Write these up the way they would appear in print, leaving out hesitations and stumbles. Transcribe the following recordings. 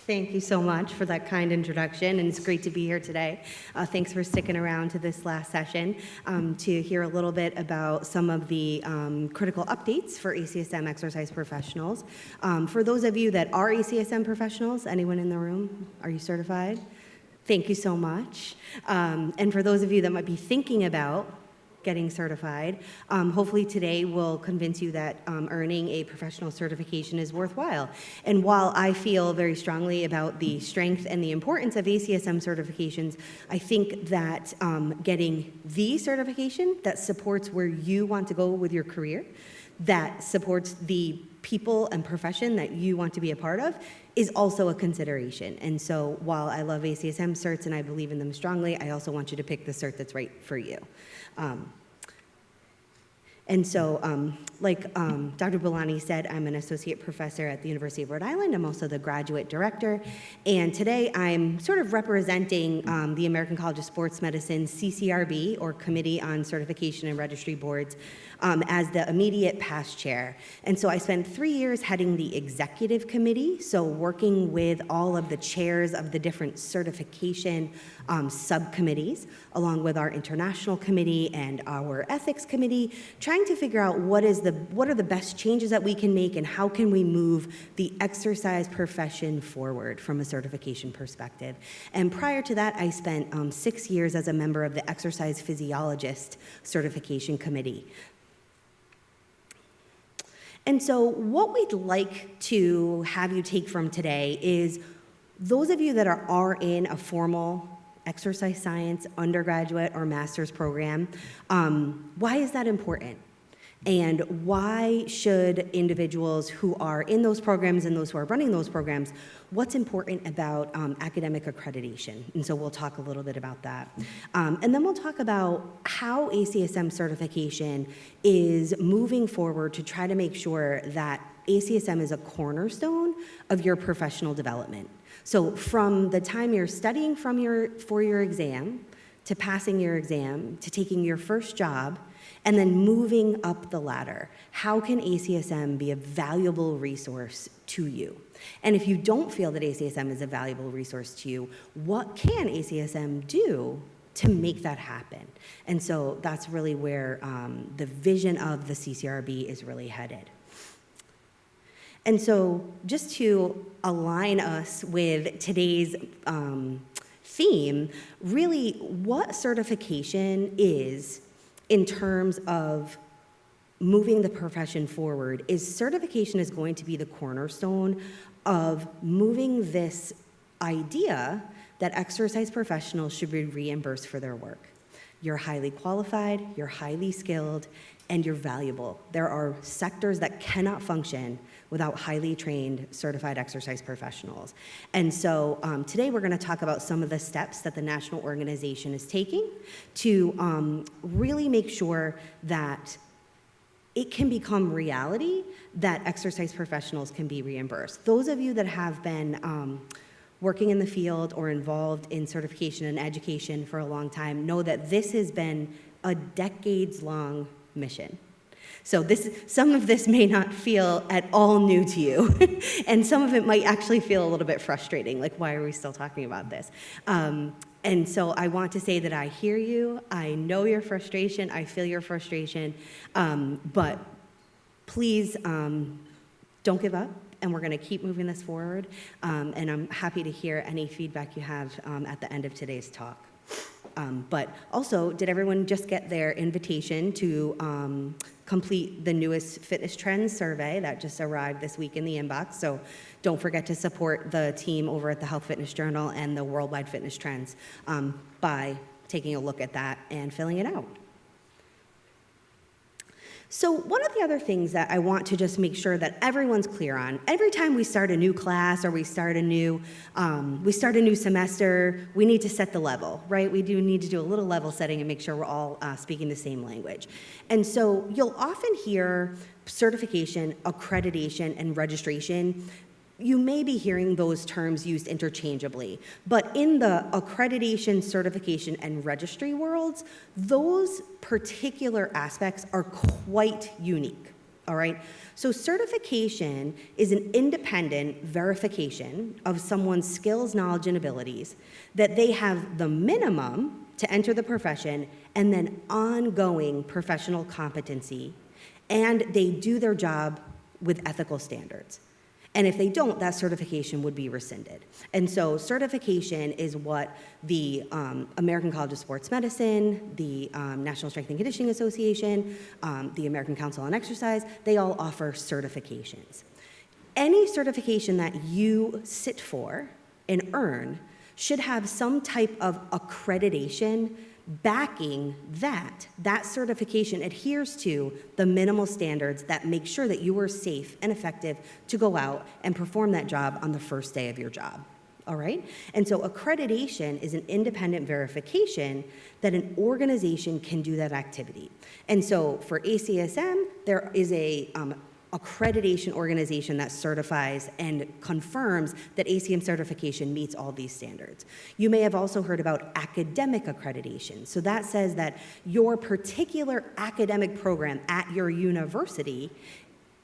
Thank you so much for that kind introduction, and it's great to be here today. Thanks for sticking around to this last session to hear a little bit about some of the critical updates for ACSM exercise professionals. For those of you that are ACSM professionals, anyone in the room, are you certified? Thank you so much. And for those of you that might be thinking about getting certified, hopefully today will convince you that earning a professional certification is worthwhile. And while I feel very strongly about the strength and the importance of ACSM certifications, I think that getting the certification that supports where you want to go with your career, that supports the people and profession that you want to be a part of, is also a consideration. And so while I love ACSM certs and I believe in them strongly, I also want you to pick the cert that's right for you. And so, like Dr. Bolani said, I'm an associate professor at the University of Rhode Island. I'm also the graduate director. And today I'm sort of representing the American College of Sports Medicine CCRB, or Committee on Certification and Registry Boards, as the immediate past chair. And so I spent 3 years heading the executive committee, so working with all of the chairs of the different certification subcommittees, along with our international committee and our ethics committee, trying to figure out what are the best changes that we can make and how can we move the exercise profession forward from a certification perspective. And prior to that, I spent 6 years as a member of the exercise physiologist certification committee. And so what we'd like to have you take from today is those of you that are in a formal exercise science undergraduate or master's program, why is that important? And why should individuals who are in those programs and those who are running those programs, what's important about academic accreditation? And so we'll talk a little bit about that. And then we'll talk about how ACSM certification is moving forward to try to make sure that ACSM is a cornerstone of your professional development. So from the time you're studying for your exam, to passing your exam, to taking your first job, and then moving up the ladder, how can ACSM be a valuable resource to you? And if you don't feel that ACSM is a valuable resource to you, what can ACSM do to make that happen? And so that's really where the vision of the CCRB is really headed. And so just to align us with today's theme, really what certification is in terms of moving the profession forward is certification is going to be the cornerstone of moving this idea that exercise professionals should be reimbursed for their work. You're highly qualified, you're highly skilled, and you're valuable. There are sectors that cannot function without highly trained, certified exercise professionals. And so today we're gonna talk about some of the steps that the national organization is taking to really make sure that it can become reality that exercise professionals can be reimbursed. Those of you that have been working in the field or involved in certification and education for a long time know that this has been a decades-long mission. So some of this may not feel at all new to you, and some of it might actually feel a little bit frustrating, like why are we still talking about this? And so I want to say that I hear you, I know your frustration, I feel your frustration, but please don't give up, and we're gonna keep moving this forward, and I'm happy to hear any feedback you have at the end of today's talk. But also, did everyone just get their invitation to complete the newest fitness trends survey that just arrived this week in the inbox? So don't forget to support the team over at the Health Fitness Journal and the Worldwide Fitness Trends by taking a look at that and filling it out. So one of the other things that I want to just make sure that everyone's clear on, every time we start a new class or we start a new semester, we need to set the level, right? We do need to do a little level setting and make sure we're all speaking the same language. And so you'll often hear certification, accreditation, and registration. You may be hearing those terms used interchangeably, but in the accreditation, certification, and registry worlds, those particular aspects are quite unique. all right? So certification is an independent verification of someone's skills, knowledge, and abilities, that they have the minimum to enter the profession and then ongoing professional competency, and they do their job with ethical standards. And if they don't, that certification would be rescinded. And so certification is what the American College of Sports Medicine, the National Strength and Conditioning Association, the American Council on Exercise, they all offer certifications. Any certification that you sit for and earn should have some type of accreditation backing that certification adheres to the minimal standards that make sure that you are safe and effective to go out and perform that job on the first day of your job, all right? And so accreditation is an independent verification that an organization can do that activity. And so for ACSM, there is a accreditation organization that certifies and confirms that ACM certification meets all these standards. You may have also heard about academic accreditation. So that says that your particular academic program at your university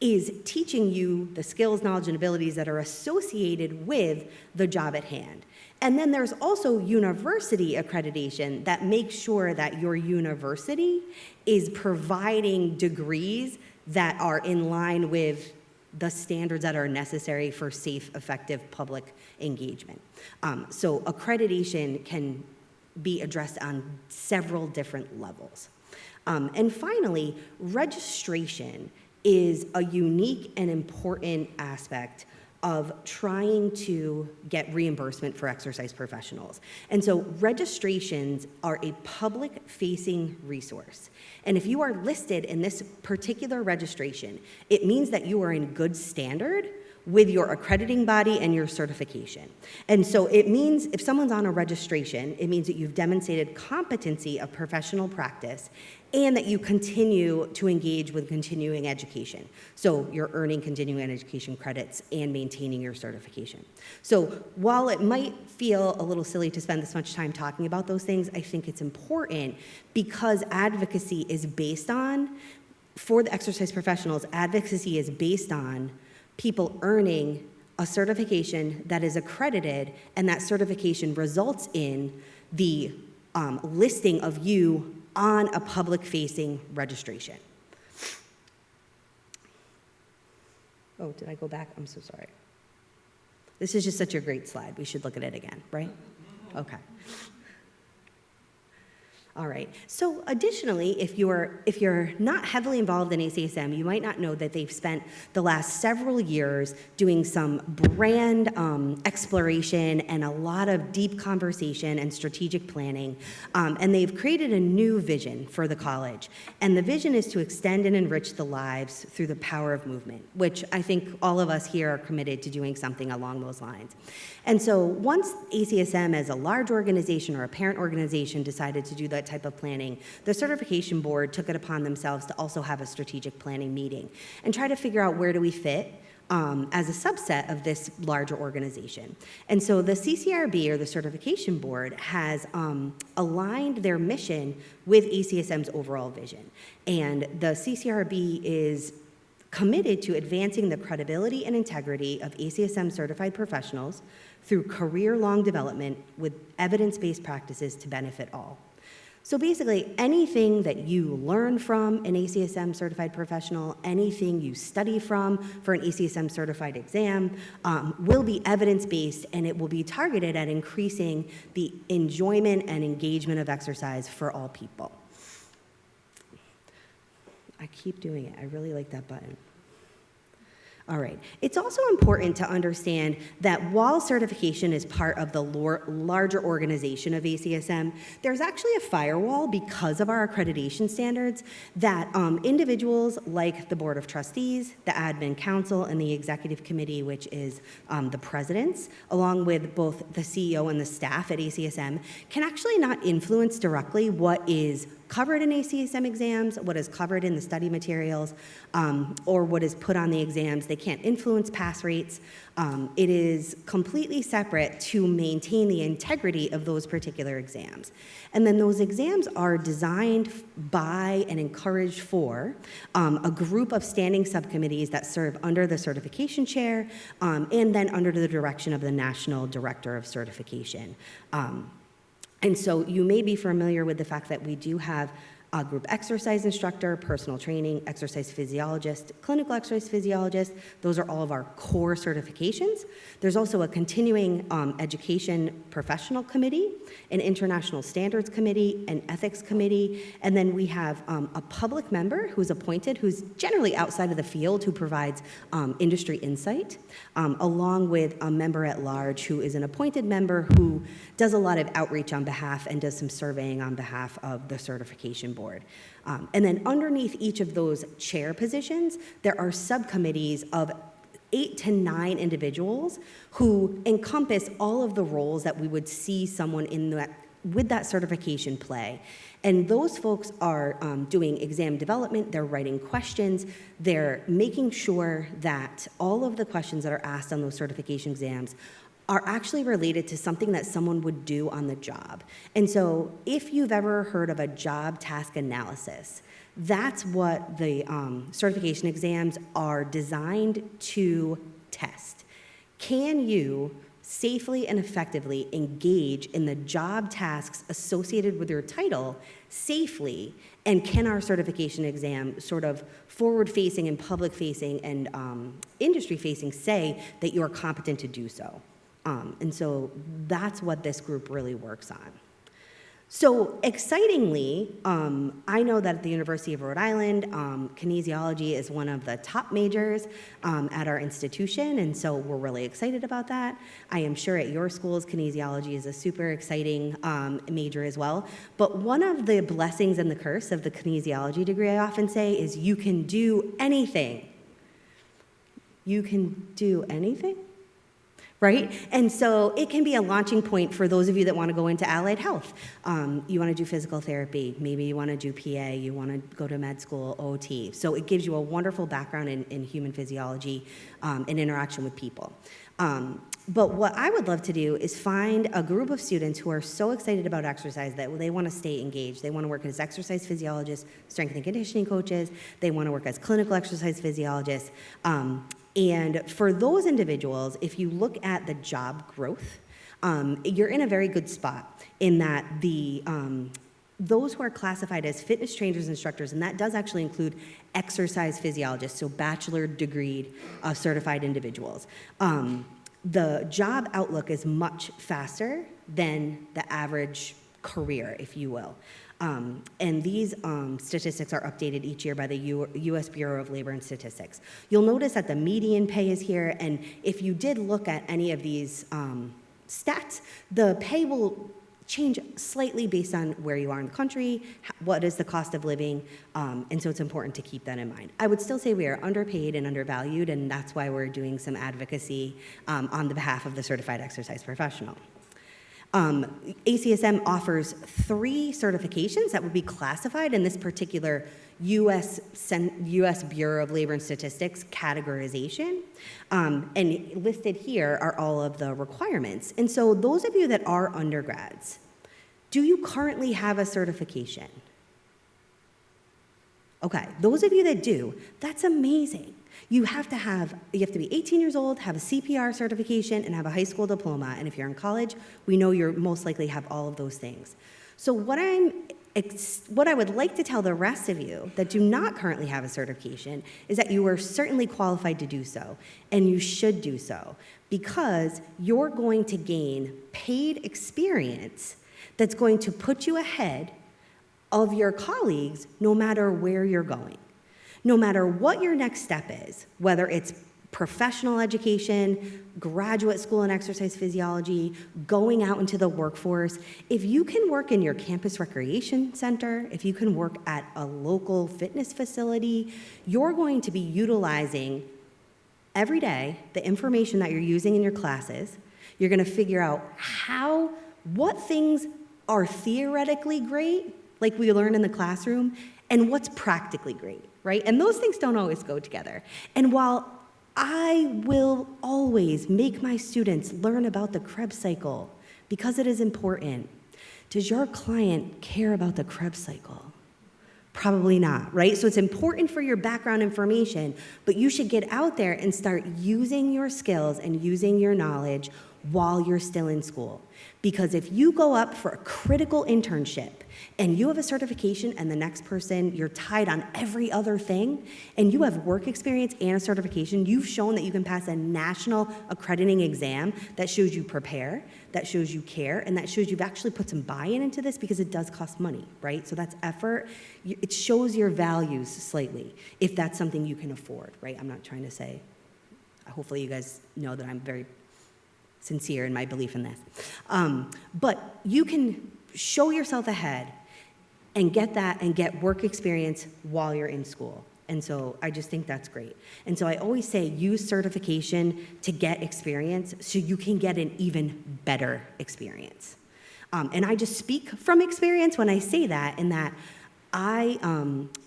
is teaching you the skills, knowledge, and abilities that are associated with the job at hand. And then there's also university accreditation that makes sure that your university is providing degrees that are in line with the standards that are necessary for safe, effective public engagement. So accreditation can be addressed on several different levels. And finally, registration is a unique and important aspect of trying to get reimbursement for exercise professionals. And so registrations are a public-facing resource. And if you are listed in this particular registration, it means that you are in good standard with your accrediting body and your certification. And so it means if someone's on a registration, it means that you've demonstrated competency of professional practice and that you continue to engage with continuing education. So you're earning continuing education credits and maintaining your certification. So while it might feel a little silly to spend this much time talking about those things, I think it's important because advocacy is based on, for the exercise professionals, advocacy is based on people earning a certification that is accredited, and that certification results in the listing of you on a public-facing registration. Oh, did I go back? I'm so sorry. This is just such a great slide. We should look at it again, right? Okay. All right. So additionally, if you're not heavily involved in ACSM, you might not know that they've spent the last several years doing some brand exploration and a lot of deep conversation and strategic planning. And they've created a new vision for the college. And the vision is to extend and enrich the lives through the power of movement, which I think all of us here are committed to doing something along those lines. And so once ACSM as a large organization or a parent organization decided to do that type of planning, the certification board took it upon themselves to also have a strategic planning meeting and try to figure out where do we fit as a subset of this larger organization. And so the CCRB, or the certification board, has aligned their mission with ACSM's overall vision. And the CCRB is committed to advancing the credibility and integrity of ACSM certified professionals through career-long development with evidence-based practices to benefit all. So basically, anything that you learn from an ACSM certified professional, anything you study from for an ACSM certified exam, will be evidence-based, and it will be targeted at increasing the enjoyment and engagement of exercise for all people. I keep doing it. I really like that button. All right. It's also important to understand that while certification is part of the larger organization of ACSM, there's actually a firewall because of our accreditation standards that individuals like the Board of Trustees, the Admin Council, and the Executive Committee, which is the presidents, along with both the CEO and the staff at ACSM, can actually not influence directly what is covered in ACSM exams, what is covered in the study materials, or what is put on the exams. They can't influence pass rates. It is completely separate to maintain the integrity of those particular exams. And then those exams are designed by and encouraged for a group of standing subcommittees that serve under the certification chair and then under the direction of the National Director of Certification. And so you may be familiar with the fact that we do have a group exercise instructor, personal training, exercise physiologist, clinical exercise physiologist. Those are all of our core certifications. There's also a continuing education professional committee, an international standards committee, an ethics committee, and then we have a public member who's appointed, who's generally outside of the field, who provides industry insight, along with a member at large who is an appointed member who does a lot of outreach on behalf and does some surveying on behalf of the certification board. And then underneath each of those chair positions, there are subcommittees of 8 to 9 individuals who encompass all of the roles that we would see someone in that, with that certification play. And those folks are doing exam development, they're writing questions, they're making sure that all of the questions that are asked on those certification exams are actually related to something that someone would do on the job. And so if you've ever heard of a job task analysis, that's what the certification exams are designed to test. Can you safely and effectively engage in the job tasks associated with your title safely, and can our certification exam sort of forward-facing and public-facing and industry-facing say that you are competent to do so? And so that's what this group really works on. So excitingly, I know that at the University of Rhode Island, kinesiology is one of the top majors at our institution, and so we're really excited about that. I am sure at your schools, kinesiology is a super exciting major as well. But one of the blessings and the curse of the kinesiology degree, I often say, is you can do anything. You can do anything? Right? And so it can be a launching point for those of you that want to go into allied health. You want to do physical therapy, maybe you want to do PA, you want to go to med school, OT. So it gives you a wonderful background in human physiology and interaction with people. But what I would love to do is find a group of students who are so excited about exercise that they want to stay engaged. They want to work as exercise physiologists, strength and conditioning coaches. They want to work as clinical exercise physiologists. And for those individuals, if you look at the job growth, you're in a very good spot in that those who are classified as fitness trainers, instructors, and that does actually include exercise physiologists, so bachelor degree certified individuals. The job outlook is much faster than the average career, if you will. And these statistics are updated each year by the U.S. Bureau of Labor and Statistics. You'll notice that the median pay is here, and if you did look at any of these stats, the pay will change slightly based on where you are in the country, what is the cost of living, and so it's important to keep that in mind. I would still say we are underpaid and undervalued, and that's why we're doing some advocacy on the behalf of the certified exercise professional. ACSM offers 3 certifications that would be classified in this particular U.S. Bureau of Labor and Statistics categorization. And listed here are all of the requirements. And so those of you that are undergrads, do you currently have a certification? Okay, those of you that do, that's amazing. You have to be 18 years old, have a CPR certification, and have a high school diploma. And if you're in college, we know you're most likely have all of those things. So what I would like to tell the rest of you that do not currently have a certification is that you are certainly qualified to do so, and you should do so, because you're going to gain paid experience that's going to put you ahead of your colleagues no matter where you're going. No matter what your next step is, whether it's professional education, graduate school in exercise physiology, going out into the workforce, if you can work in your campus recreation center, if you can work at a local fitness facility, you're going to be utilizing every day the information that you're using in your classes. You're going to figure out what things are theoretically great, like we learn in the classroom, and what's practically great, right? And those things don't always go together. And while I will always make my students learn about the Krebs cycle because it is important, does your client care about the Krebs cycle? Probably not, right? So it's important for your background information, but you should get out there and start using your skills and using your knowledge while you're still in school. Because if you go up for a critical internship and you have a certification and the next person, you're tied on every other thing, and you have work experience and a certification, you've shown that you can pass a national accrediting exam that shows you prepare, that shows you care, and that shows you've actually put some buy-in into this because it does cost money, right? So that's effort. It shows your values slightly if that's something you can afford, right? I'm not trying to say, hopefully you guys know that I'm very sincere in my belief in this. But you can show yourself ahead and get that and get work experience while you're in school. And so I just think that's great. And so I always say use certification to get experience so you can get an even better experience. And I just speak from experience when I say that, in that I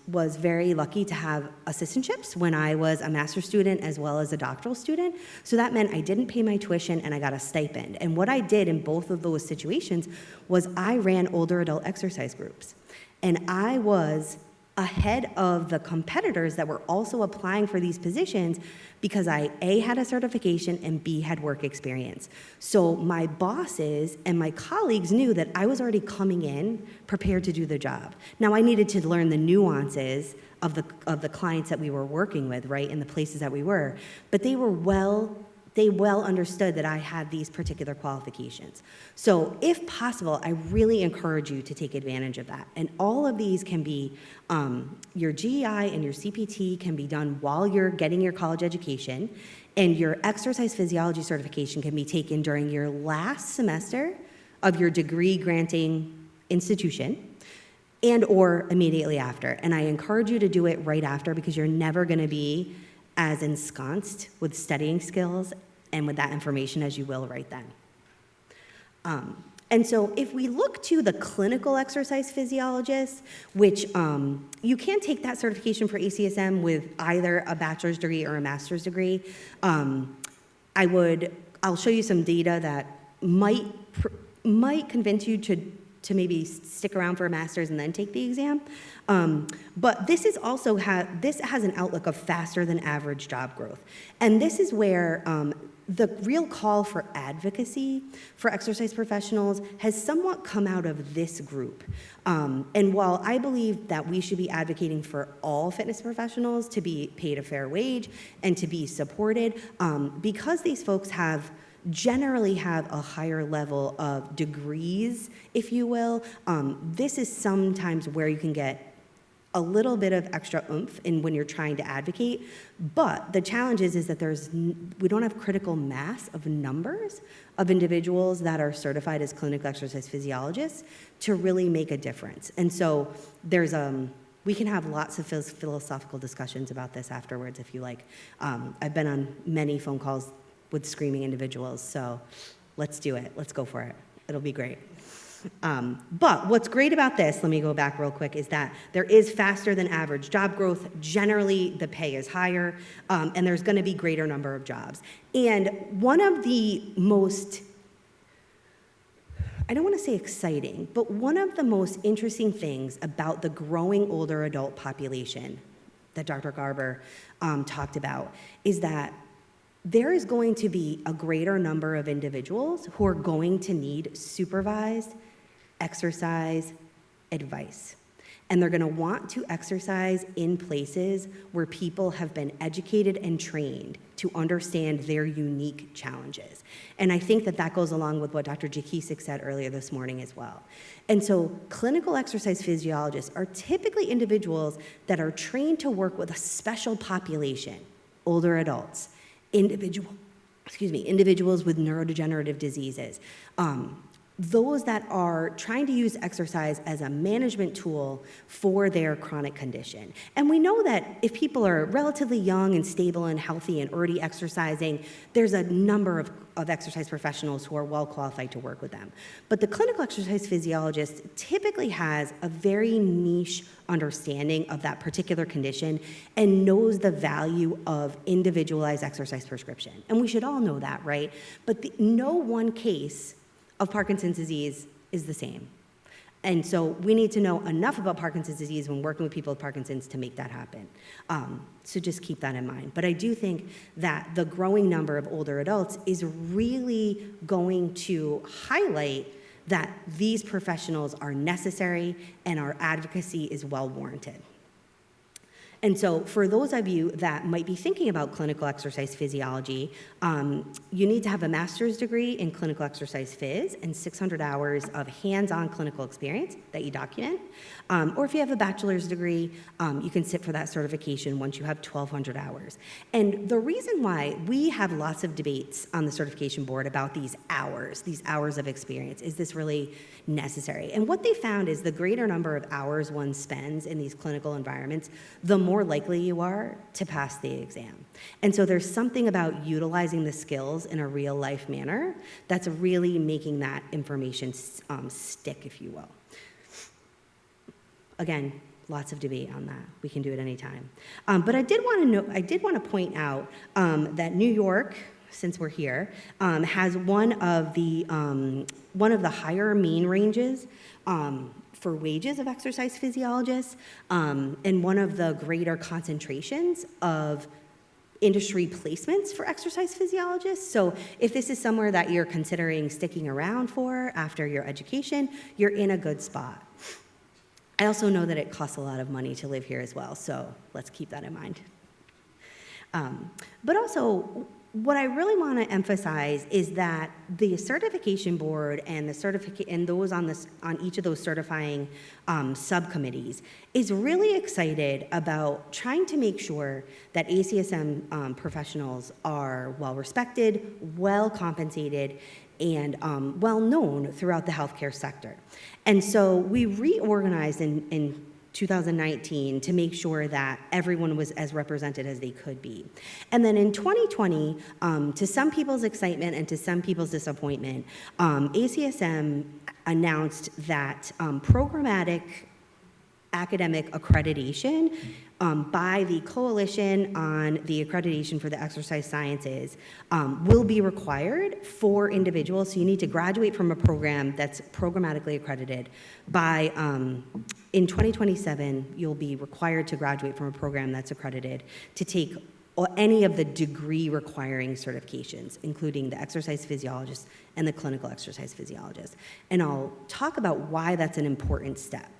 was very lucky to have assistantships when I was a master's student as well as a doctoral student. So that meant I didn't pay my tuition and I got a stipend. And what I did in both of those situations was I ran older adult exercise groups. And I was ahead of the competitors that were also applying for these positions because I, A, had a certification, and B, had work experience. So my bosses and my colleagues knew that I was already coming in prepared to do the job. Now, I needed to learn the nuances of the clients that we were working with, right, and the places that we were, but they well understood that I had these particular qualifications. So if possible, I really encourage you to take advantage of that. And all of these can be, your GEI and your CPT can be done while you're getting your college education, and your exercise physiology certification can be taken during your last semester of your degree granting institution, and or immediately after. And I encourage you to do it right after, because you're never gonna be as ensconced with studying skills and with that information as you will right then. And so if we look to the clinical exercise physiologist, which you can take that certification for ACSM with either a bachelor's degree or a master's degree, I'll show you some data that might convince you to maybe stick around for a master's and then take the exam. But this is also this has an outlook of faster than average job growth. And this is where the real call for advocacy for exercise professionals has somewhat come out of this group. And while I believe that we should be advocating for all fitness professionals to be paid a fair wage and to be supported, because these folks generally have a higher level of degrees, if you will, this is sometimes where you can get a little bit of extra oomph in when you're trying to advocate. But the challenge is that we don't have critical mass of numbers of individuals that are certified as clinical exercise physiologists to really make a difference. And so we can have lots of philosophical discussions about this afterwards if you like. I've been on many phone calls with screaming individuals, so let's do it. Let's go for it. It'll be great. But what's great about this, let me go back real quick, is that there is faster than average job growth. Generally, the pay is higher, and there's going to be greater number of jobs. And one of the most, I don't want to say exciting, but one of the most interesting things about the growing older adult population that Dr. Garber talked about is that there is going to be a greater number of individuals who are going to need supervised exercise advice. And they're going to want to exercise in places where people have been educated and trained to understand their unique challenges. And I think that goes along with what Dr. Jakisik said earlier this morning as well. And so clinical exercise physiologists are typically individuals that are trained to work with a special population, older adults, individuals with neurodegenerative diseases, those that are trying to use exercise as a management tool for their chronic condition. And we know that if people are relatively young and stable and healthy and already exercising, there's a number of exercise professionals who are well qualified to work with them. But the clinical exercise physiologist typically has a very niche understanding of that particular condition and knows the value of individualized exercise prescription. And we should all know that, right? But no one case of Parkinson's disease is the same. And so we need to know enough about Parkinson's disease when working with people with Parkinson's to make that happen. So just keep that in mind. But I do think that the growing number of older adults is really going to highlight that these professionals are necessary and our advocacy is well warranted. And so for those of you that might be thinking about clinical exercise physiology, you need to have a master's degree in clinical exercise phys and 600 hours of hands-on clinical experience that you document. Or if you have a bachelor's degree, you can sit for that certification once you have 1,200 hours. And the reason why we have lots of debates on the certification board about these hours of experience, is this really necessary? And what they found is the greater number of hours one spends in these clinical environments, the more likely you are to pass the exam. And so there's something about utilizing the skills in a real life manner that's really making that information stick, if you will. Again, lots of debate on that. We can do it anytime. But I did want to point out that New York, since we're here, has one of the higher mean ranges for wages of exercise physiologists, and one of the greater concentrations of industry placements for exercise physiologists. So if this is somewhere that you're considering sticking around for after your education, you're in a good spot. I also know that it costs a lot of money to live here as well, so let's keep that in mind. But also, what I really want to emphasize is that the certification board and those on each of those certifying subcommittees is really excited about trying to make sure that ACSM professionals are well respected, well compensated, and well known throughout the healthcare sector. And so we reorganized in 2019 to make sure that everyone was as represented as they could be. And then in 2020, to some people's excitement and to some people's disappointment, ACSM announced that programmatic academic accreditation by the Coalition on the Accreditation for the Exercise Sciences will be required for individuals. So you need to graduate from a program that's programmatically accredited by, in 2027, you'll be required to graduate from a program that's accredited to take any of the degree requiring certifications, including the exercise physiologist and the clinical exercise physiologist. And I'll talk about why that's an important step.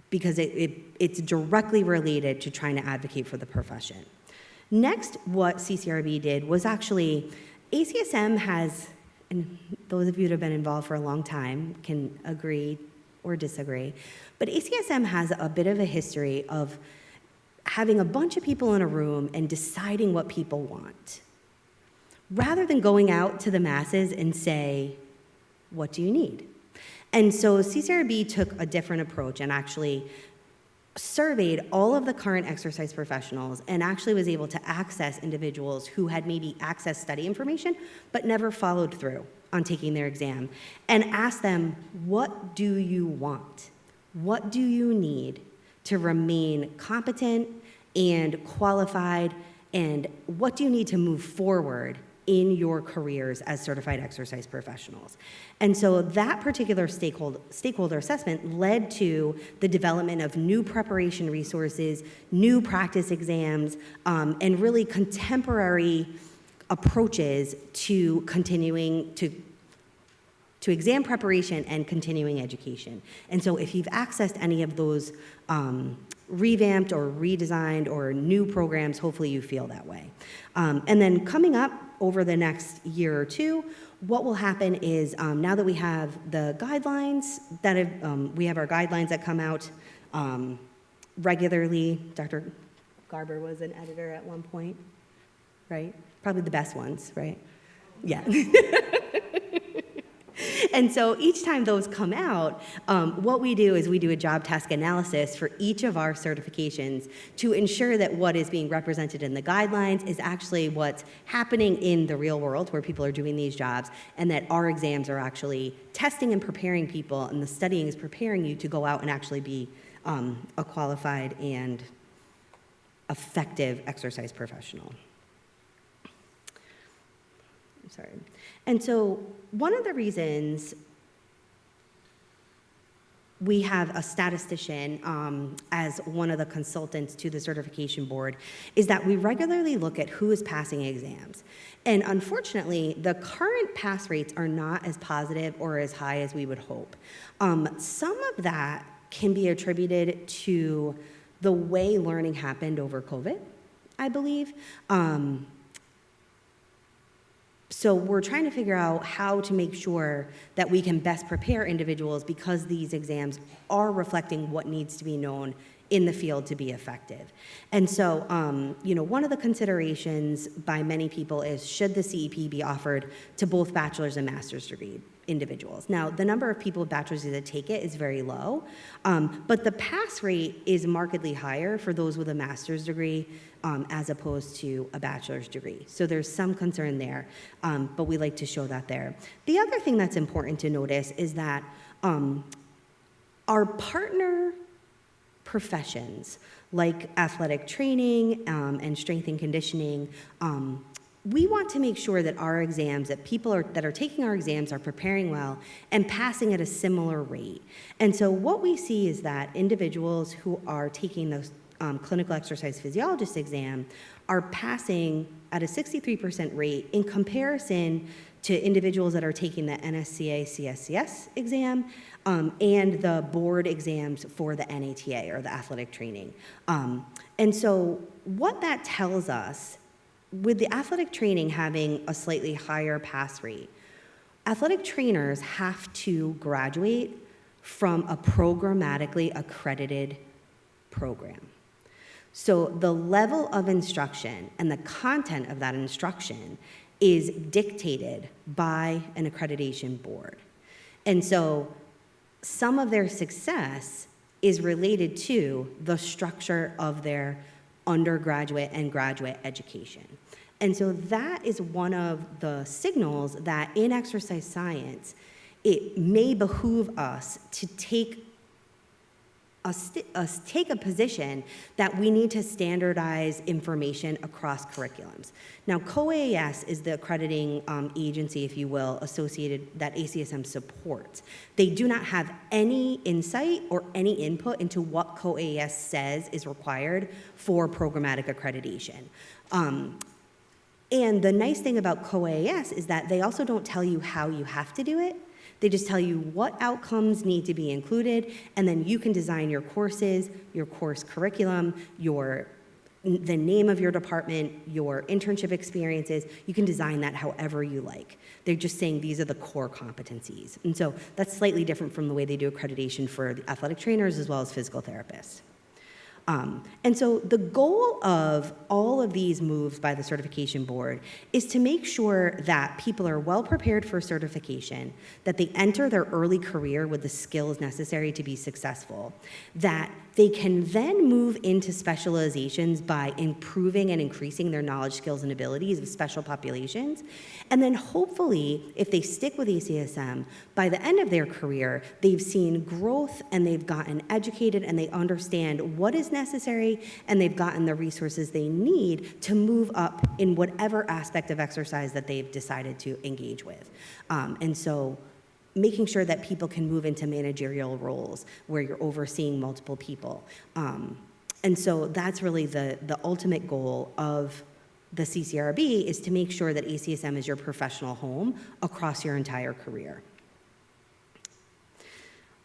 Because it's directly related to trying to advocate for the profession. Next, what CCRB did was actually, ACSM has, and those of you that have been involved for a long time can agree or disagree, but ACSM has a bit of a history of having a bunch of people in a room and deciding what people want, rather than going out to the masses and say, what do you need? And so CCRB took a different approach and actually surveyed all of the current exercise professionals and actually was able to access individuals who had maybe accessed study information but never followed through on taking their exam, and asked them, what do you want? What do you need to remain competent and qualified, and what do you need to move forward in your careers as certified exercise professionals? And so that particular stakeholder assessment led to the development of new preparation resources, new practice exams, and really contemporary approaches to continuing to exam preparation and continuing education. And so if you've accessed any of those revamped or redesigned or new programs, hopefully you feel that way. And then coming up over the next year or two, what will happen is now that we have the guidelines that we have our guidelines that come out regularly. Dr. Garber was an editor at one point, right? Probably the best ones, right? Yeah. And so each time those come out, what we do is we do a job task analysis for each of our certifications to ensure that what is being represented in the guidelines is actually what's happening in the real world where people are doing these jobs, and that our exams are actually testing and preparing people, and the studying is preparing you to go out and actually be a qualified and effective exercise professional. Sorry. And so one of the reasons we have a statistician as one of the consultants to the certification board is that we regularly look at who is passing exams. And unfortunately, the current pass rates are not as positive or as high as we would hope. Some of that can be attributed to the way learning happened over COVID, I believe. So we're trying to figure out how to make sure that we can best prepare individuals because these exams are reflecting what needs to be known in the field to be effective. And so, one of the considerations by many people is, should the CEP be offered to both bachelor's and master's degree individuals? Now, the number of people with bachelor's that take it is very low, but the pass rate is markedly higher for those with a master's degree as opposed to a bachelor's degree. So there's some concern there, but we like to show that there. The other thing that's important to notice is that our partner professions, like athletic training and strength and conditioning, we want to make sure that our exams, that people that are taking our exams are preparing well and passing at a similar rate. And so what we see is that individuals who are taking the clinical exercise physiologist exam are passing at a 63% rate in comparison to individuals that are taking the NSCA CSCS exam and the board exams for the NATA, or the athletic training. And so what that tells us, with the athletic training having a slightly higher pass rate, athletic trainers have to graduate from a programmatically accredited program. So the level of instruction and the content of that instruction is dictated by an accreditation board. And so some of their success is related to the structure of their undergraduate and graduate education. And so that is one of the signals that in exercise science, it may behoove us to take a position that we need to standardize information across curriculums. Now, COAS is the accrediting agency, if you will, associated that ACSM supports. They do not have any insight or any input into what COAS says is required for programmatic accreditation. And the nice thing about COAS is that they also don't tell you how you have to do it. They just tell you what outcomes need to be included, and then you can design your courses, your course curriculum, the name of your department, your internship experiences. You can design that however you like. They're just saying these are the core competencies. And so that's slightly different from the way they do accreditation for the athletic trainers as well as physical therapists. And so the goal of all of these moves by the certification board is to make sure that people are well prepared for certification, that they enter their early career with the skills necessary to be successful, that they can then move into specializations by improving and increasing their knowledge, skills, and abilities of special populations. And then hopefully, if they stick with ACSM, by the end of their career, they've seen growth and they've gotten educated and they understand what is necessary, and they've gotten the resources they need to move up in whatever aspect of exercise that they've decided to engage with. And so making sure that people can move into managerial roles where you're overseeing multiple people. And so that's really the ultimate goal of the CCRB, is to make sure that ACSM is your professional home across your entire career.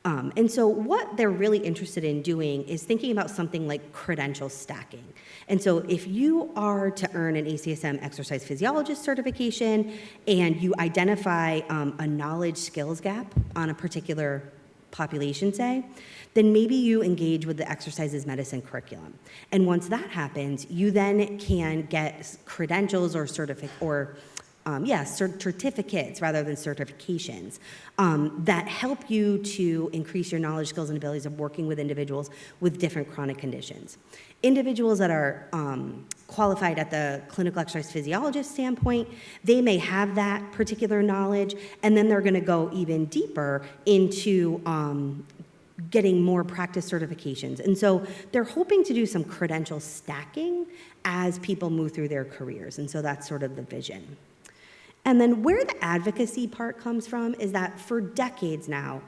And so what they're really interested in doing is thinking about something like credential stacking. And so if you are to earn an ACSM exercise physiologist certification and you identify a knowledge skills gap on a particular population, say, then maybe you engage with the exercises medicine curriculum. And once that happens, you then can get credentials or certificates rather than certifications that help you to increase your knowledge, skills, and abilities of working with individuals with different chronic conditions. Individuals that are qualified at the clinical exercise physiologist standpoint, they may have that particular knowledge, and then they're going to go even deeper into getting more practice certifications. And so they're hoping to do some credential stacking as people move through their careers. And so that's sort of the vision. And then where the advocacy part comes from is that for decades now,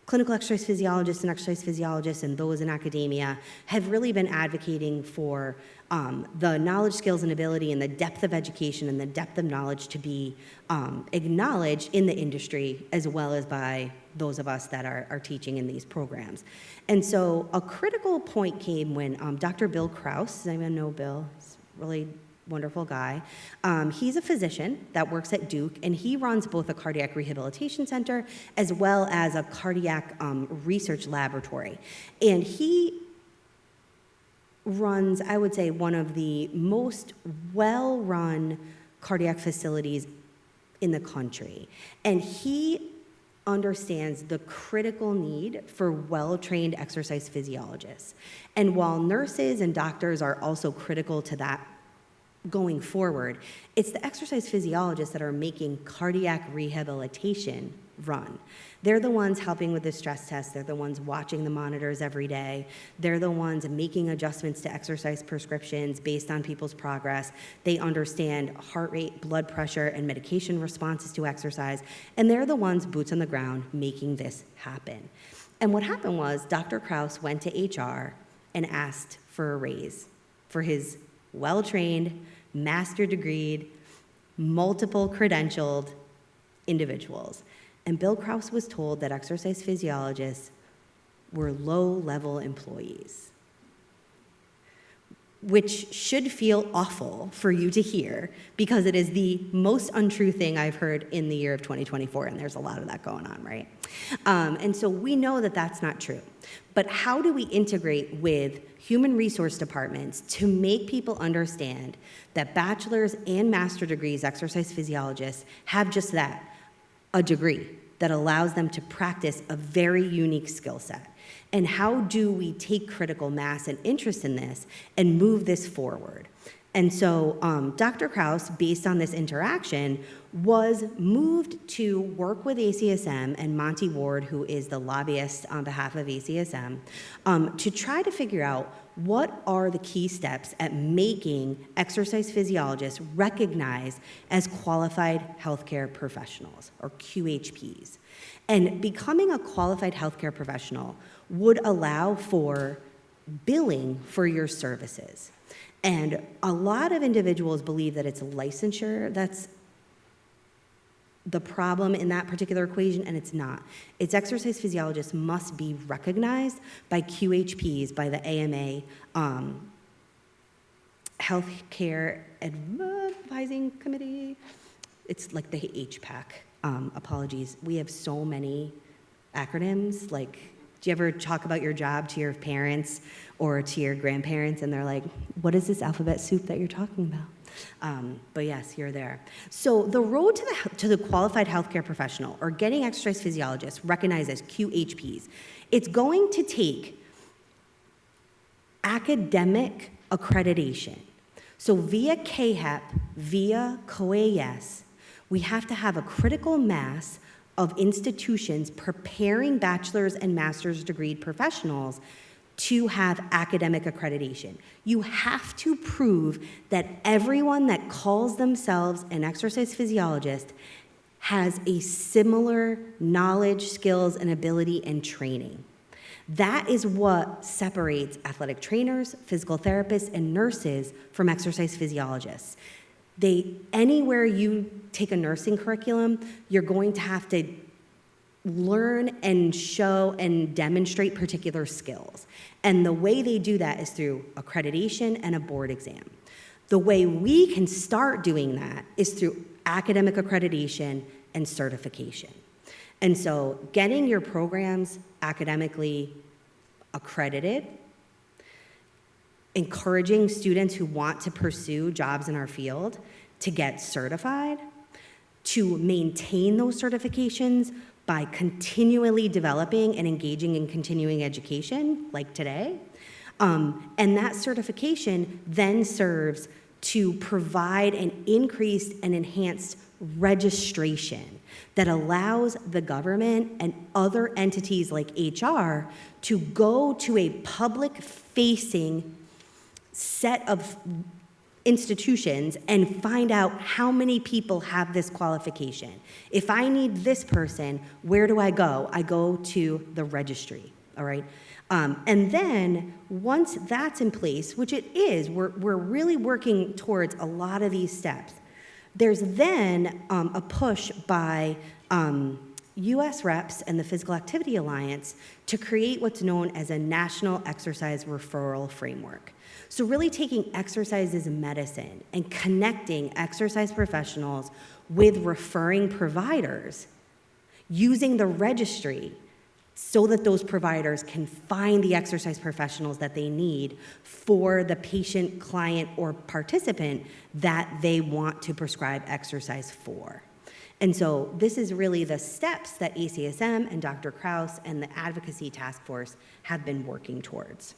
clinical exercise physiologists and exercise physiologists and those in academia have really been advocating for the knowledge, skills, and ability and the depth of education and the depth of knowledge to be acknowledged in the industry as well as by those of us that are teaching in these programs. And so a critical point came when Dr. Bill Krause, does anyone know Bill? He's a really wonderful guy. He's a physician that works at Duke, and he runs both a cardiac rehabilitation center as well as a cardiac research laboratory. And he runs, I would say, one of the most well-run cardiac facilities in the country. And he understands the critical need for well-trained exercise physiologists. And while nurses and doctors are also critical to that going forward, it's the exercise physiologists that are making cardiac rehabilitation run. They're the ones helping with the stress test. They're the ones watching the monitors every day. They're the ones making adjustments to exercise prescriptions based on people's progress. They understand heart rate, blood pressure, and medication responses to exercise. And they're the ones, boots on the ground, making this happen. And what happened was Dr. Krause went to HR and asked for a raise for his well-trained, master degreed, multiple credentialed individuals. And Bill Krause was told that exercise physiologists were low-level employees, which should feel awful for you to hear because it is the most untrue thing I've heard in the year of 2024, and there's a lot of that going on, right? And so we know that that's not true. But how do we integrate with human resource departments to make people understand that bachelor's and master degrees exercise physiologists have just that, a degree that allows them to practice a very unique skill set? And how do we take critical mass and interest in this and move this forward? And so Dr. Krause, based on this interaction, was moved to work with ACSM and Monty Ward, who is the lobbyist on behalf of ACSM, to try to figure out what are the key steps at making exercise physiologists recognized as qualified healthcare professionals, or QHPs. And becoming a qualified healthcare professional would allow for billing for your services. And a lot of individuals believe that it's licensure that's the problem in that particular equation, and it's not. It's exercise physiologists must be recognized by QHPs, by the AMA, Healthcare Advising Committee. It's like the HPAC. Apologies. We have so many acronyms. Like, do you ever talk about your job to your parents or to your grandparents, and they're like, what is this alphabet soup that you're talking about? But yes, you're there. So the road to the qualified healthcare professional, or getting exercise physiologists recognized as QHPs, it's going to take academic accreditation. So via CAHEP, via COAS, we have to have a critical mass of institutions preparing bachelor's and master's degree professionals to have academic accreditation. You have to prove that everyone that calls themselves an exercise physiologist has a similar knowledge, skills, and ability and training. That is what separates athletic trainers, physical therapists, and nurses from exercise physiologists. Anywhere you take a nursing curriculum, you're going to have to learn and show and demonstrate particular skills. And the way they do that is through accreditation and a board exam. The way we can start doing that is through academic accreditation and certification. And so getting your programs academically accredited, encouraging students who want to pursue jobs in our field, to get certified, to maintain those certifications by continually developing and engaging in continuing education, like today. And that certification then serves to provide an increased and enhanced registration that allows the government and other entities like HR to go to a public-facing set of institutions and find out how many people have this qualification. If I need this person, where do I go? I go to the registry, all right? And then once that's in place, which it is, we're really working towards a lot of these steps. There's then a push by US reps and the Physical Activity Alliance to create what's known as a National Exercise Referral Framework. So really taking exercise as medicine and connecting exercise professionals with referring providers using the registry so that those providers can find the exercise professionals that they need for the patient, client, or participant that they want to prescribe exercise for. And so this is really the steps that ACSM and Dr. Krause and the Advocacy Task Force have been working towards.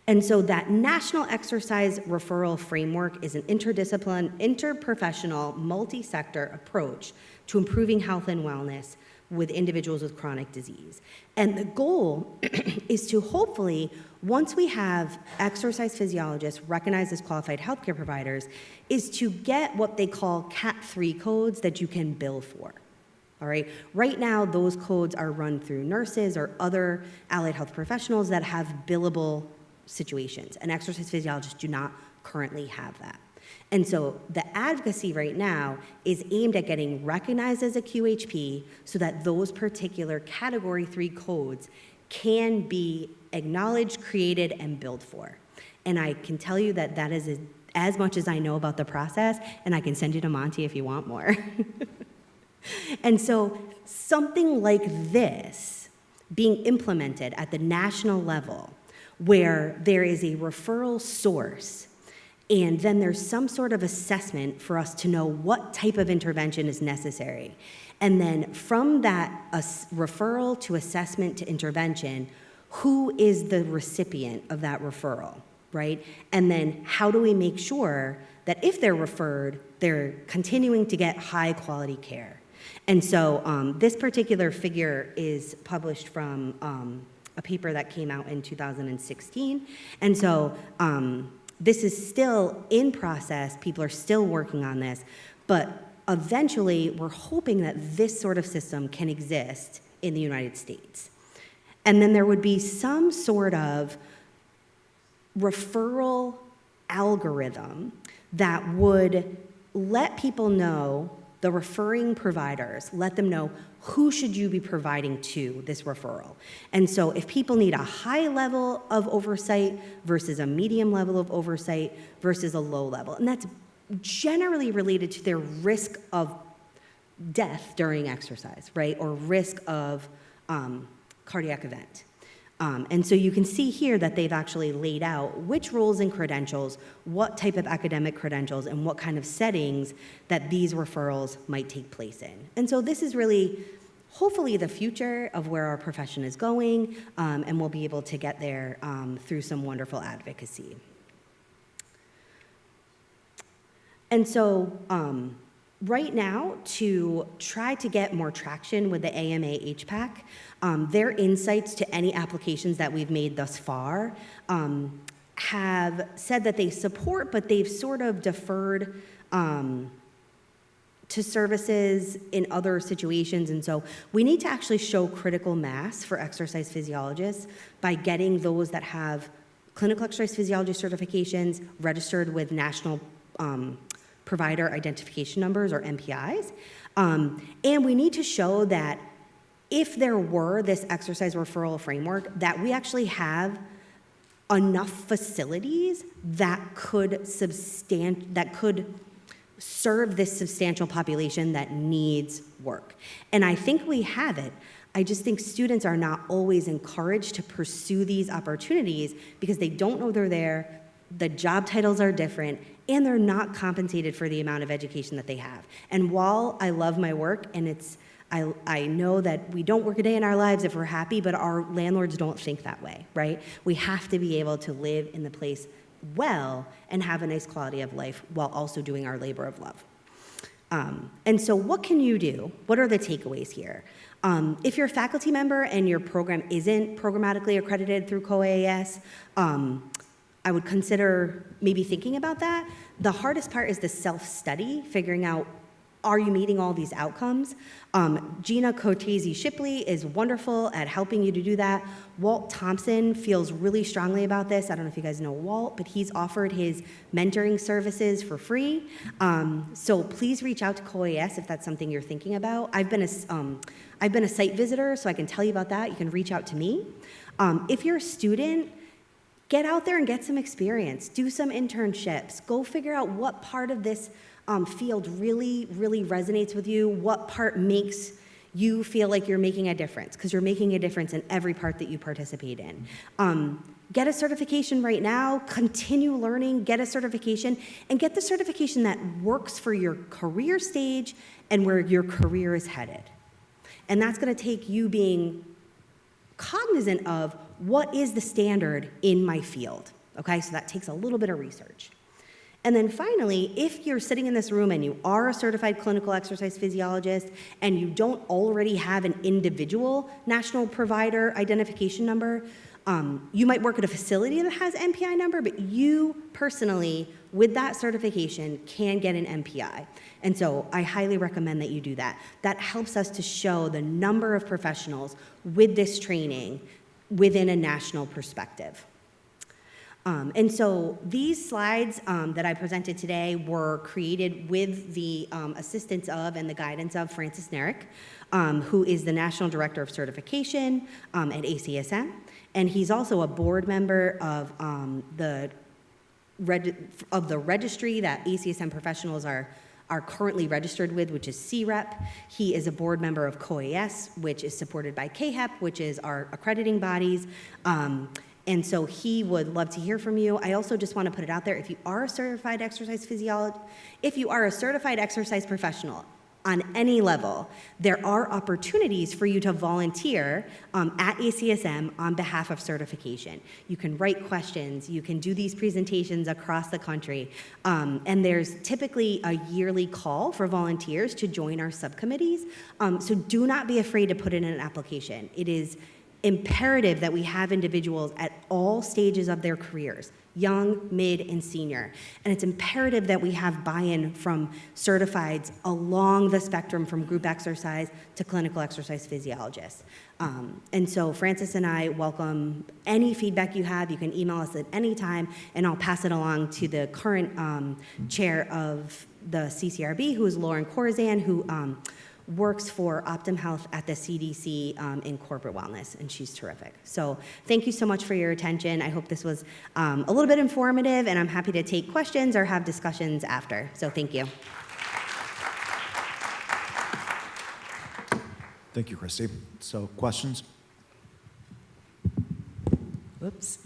And so that National Exercise Referral Framework is an interprofessional, multi-sector approach to improving health and wellness with individuals with chronic disease. And the goal is to hopefully, once we have exercise physiologists recognized as qualified healthcare providers, is to get what they call Cat 3 codes that you can bill for. All right. Right now, those codes are run through nurses or other allied health professionals that have billable situations, and exercise physiologists do not currently have that. And so the advocacy right now is aimed at getting recognized as a QHP so that those particular Category 3 codes can be acknowledged, created, and billed for. And I can tell you that that is as much as I know about the process, and I can send you to Monty if you want more. And so something like this being implemented at the national level, where there is a referral source, and then there's some sort of assessment for us to know what type of intervention is necessary. And then from that referral to assessment to intervention, who is the recipient of that referral, right? And then how do we make sure that if they're referred, they're continuing to get high quality care? And so this particular figure is published from a paper that came out in 2016. And so this is still in process. People are still working on this. But eventually, we're hoping that this sort of system can exist in the United States. And then there would be some sort of referral algorithm that would let people know, the referring providers, let them know who should you be providing to this referral. And so if people need a high level of oversight versus a medium level of oversight versus a low level, and that's generally related to their risk of death during exercise, right? Or risk of cardiac event. And so you can see here that they've actually laid out which roles and credentials, what type of academic credentials, and what kind of settings that these referrals might take place in. And so this is really, hopefully, the future of where our profession is going, and we'll be able to get there through some wonderful advocacy. And so right now, to try to get more traction with the AMA HPAC, their insights to any applications that we've made thus far have said that they support, but they've sort of deferred to services in other situations. And so we need to actually show critical mass for exercise physiologists by getting those that have clinical exercise physiology certifications registered with national provider identification numbers, or MPIs. And we need to show that if there were this exercise referral framework, that we actually have enough facilities that could serve this substantial population that needs work. And I think we have it. I just think students are not always encouraged to pursue these opportunities because they don't know they're there. the job titles are different, and they're not compensated for the amount of education that they have. And while I love my work, and I know that we don't work a day in our lives if we're happy, but our landlords don't think that way, right? We have to be able to live in the place well and have a nice quality of life while also doing our labor of love. And so what can you do? What are the takeaways here? If you're a faculty member and your program isn't programmatically accredited through COAS, I would consider maybe thinking about that. The hardest part is the self-study, figuring out, are you meeting all these outcomes? Gina Cortese-Shipley is wonderful at helping you to do that. Walt Thompson feels really strongly about this. I don't know if you guys know Walt, but he's offered his mentoring services for free. So please reach out to COAS if that's something you're thinking about. I've been a site visitor, so I can tell you about that. You can reach out to me. If you're a student, get out there and get some experience. Do some internships. Go figure out what part of this field really, really resonates with you, what part makes you feel like you're making a difference, because you're making a difference in every part that you participate in. Get a certification right now, continue learning, get a certification, and get the certification that works for your career stage and where your career is headed. And that's gonna take you being cognizant of what is the standard in my field, okay? So that takes a little bit of research. And then finally, if you're sitting in this room and you are a certified clinical exercise physiologist and you don't already have an individual national provider identification number, you might work at a facility that has NPI number, but you personally, with that certification, can get an NPI. And so I highly recommend that you do that. That helps us to show the number of professionals with this training within a national perspective. And so these slides that I presented today were created with the assistance of and the guidance of Francis Nerick, who is the National Director of Certification at ACSM. And he's also a board member of the registry that ACSM professionals are currently registered with, which is CREP. He is a board member of COAS, which is supported by CAHEP, which is our accrediting bodies. And so he would love to hear from you. I also just want to put it out there, if you are a certified exercise physiologist, if you are a certified exercise professional on any level, there are opportunities for you to volunteer at ACSM on behalf of certification. You can write questions, you can do these presentations across the country, and there's typically a yearly call for volunteers to join our subcommittees. So do not be afraid to put in an application. It is imperative that we have individuals at all stages of their careers, young, mid, and senior. And it's imperative that we have buy-in from certifieds along the spectrum from group exercise to clinical exercise physiologists. And so Francis and I welcome any feedback you have. You can email us at any time, and I'll pass it along to the current chair of the CCRB, who is Lauren Corzan, who works for Optum Health at the CDC in corporate wellness, and she's terrific. So thank you so much for your attention. I hope this was a little bit informative, and I'm happy to take questions or have discussions after. So thank you. Thank you, Christy. So questions? Whoops.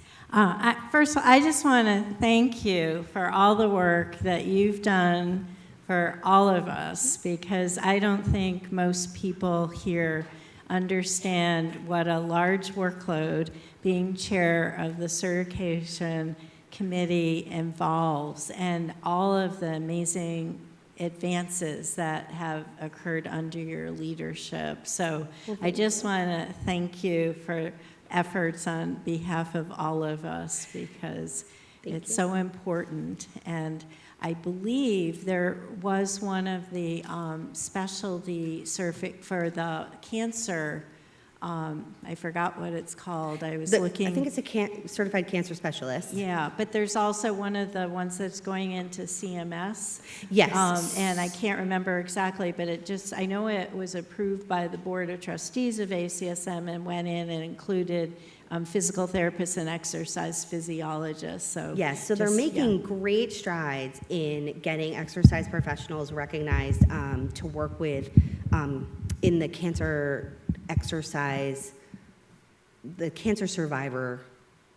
First, I just want to thank you for all the work that you've done for all of us, because I don't think most people here understand what a large workload being chair of the certification committee involves, and all of the amazing advances that have occurred under your leadership. So I just want to thank you for efforts on behalf of all of us, because it's so important. And I believe there was one of the specialty for the cancer, I forgot what it's called. I was looking. I think it's a certified cancer specialist. Yeah, but there's also one of the ones that's going into CMS. Yes. And I can't remember exactly, but I know it was approved by the Board of Trustees of ACSM and went in and included physical therapists and exercise physiologists. So yes, so they're making great strides in getting exercise professionals recognized to work with in the cancer survivor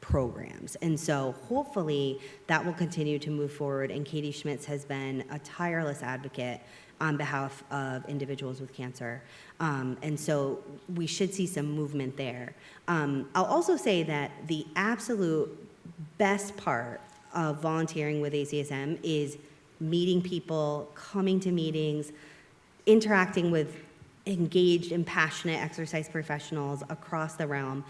programs. And so hopefully that will continue to move forward. And Katie Schmitz has been a tireless advocate on behalf of individuals with cancer. And so we should see some movement there. I'll also say that the absolute best part of volunteering with ACSM is meeting people, coming to meetings, interacting with engaged and passionate exercise professionals across the realm.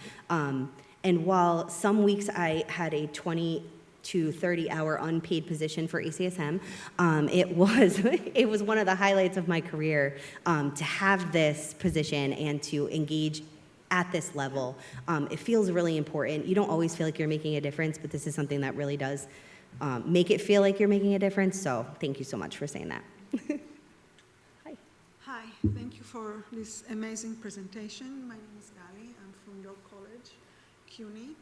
And while some weeks I had a 20 to 30-hour unpaid position for ACSM, it was one of the highlights of my career to have this position and to engage at this level. It feels really important. You don't always feel like you're making a difference, but this is something that really does make it feel like you're making a difference. So thank you so much for saying that. Hi. Hi, thank you for this amazing presentation. My name is Gali. I'm from York College, CUNY,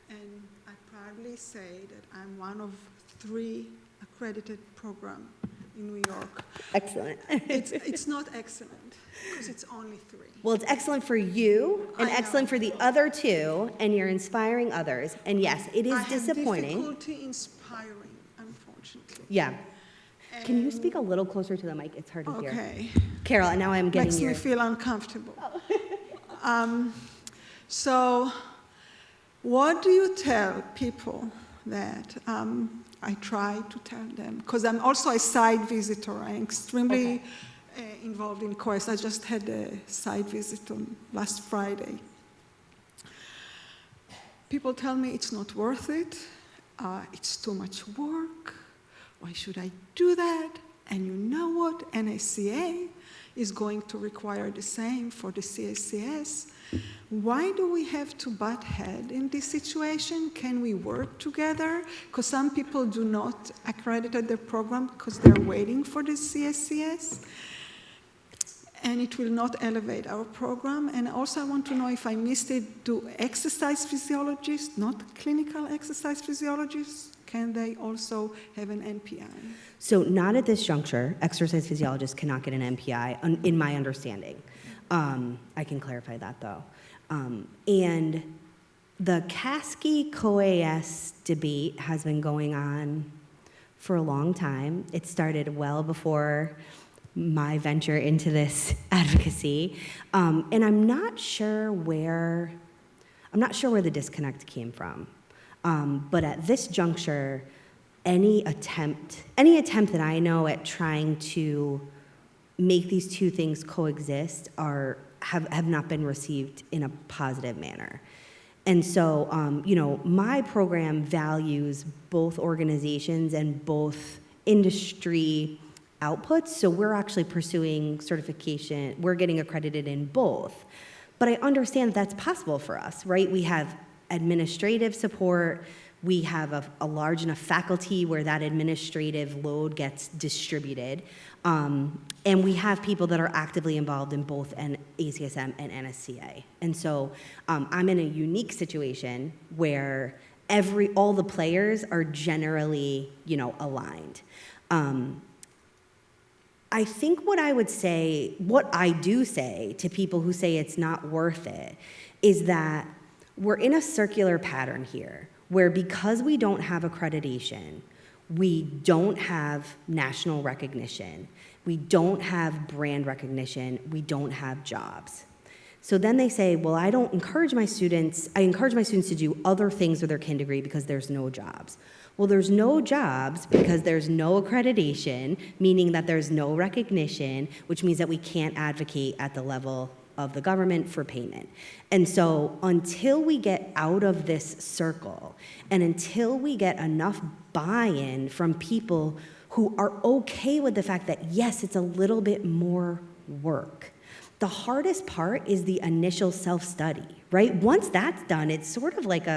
and I proudly say that I'm one of 3 accredited programs in New York. Excellent. It's not excellent, because it's only 3. Well, it's excellent for you and I know. excellent for the other 2, and you're inspiring others. And yes, it is I have disappointing. difficulty inspiring, unfortunately. Yeah. Can you And- speak a little closer to the mic? It's hard to hear. Okay. Carol, and now I'm getting Makes your... me feel uncomfortable. So what do you tell people that I try to tell them? Because I'm also a site visitor. I'm extremely involved in COES. I just had a site visit on last Friday. People tell me it's not worth it. It's too much work. Why should I do that? And you know what? NACA is going to require the same for the CACS. Why do we have to butt head in this situation? Can we work together? Because some people do not accredit their program because they're waiting for the CACS. And it will not elevate our program. And also I want to know if I missed it, do exercise physiologists, not clinical exercise physiologists, can they also have an NPI? So not at this juncture. Exercise physiologists cannot get an NPI, in my understanding. I can clarify that, though. And the CASCI-COAS debate has been going on for a long time. It started well before my venture into this advocacy. And I'm not sure where the disconnect came from. But at this juncture, any attempt that I know at trying to make these 2 things coexist have not been received in a positive manner. And so, my program values both organizations and both industry outputs. So we're actually pursuing certification. We're getting accredited in both. But I understand that's possible for us, right? We have administrative support. We have a large enough faculty where that administrative load gets distributed. And we have people that are actively involved in both ACSM and NSCA. And so I'm in a unique situation where all the players are generally, aligned. I think what I do say to people who say it's not worth it is that we're in a circular pattern here where because we don't have accreditation, we don't have national recognition, we don't have brand recognition, we don't have jobs. So then they say, well, I encourage my students to do other things with their kin degree because there's no jobs. Well, there's no jobs because there's no accreditation, meaning that there's no recognition, which means that we can't advocate at the level of the government for payment. And so until we get out of this circle and until we get enough buy-in from people who are okay with the fact that, yes, it's a little bit more work, the hardest part is the initial self-study, right? Once that's done, it's sort of like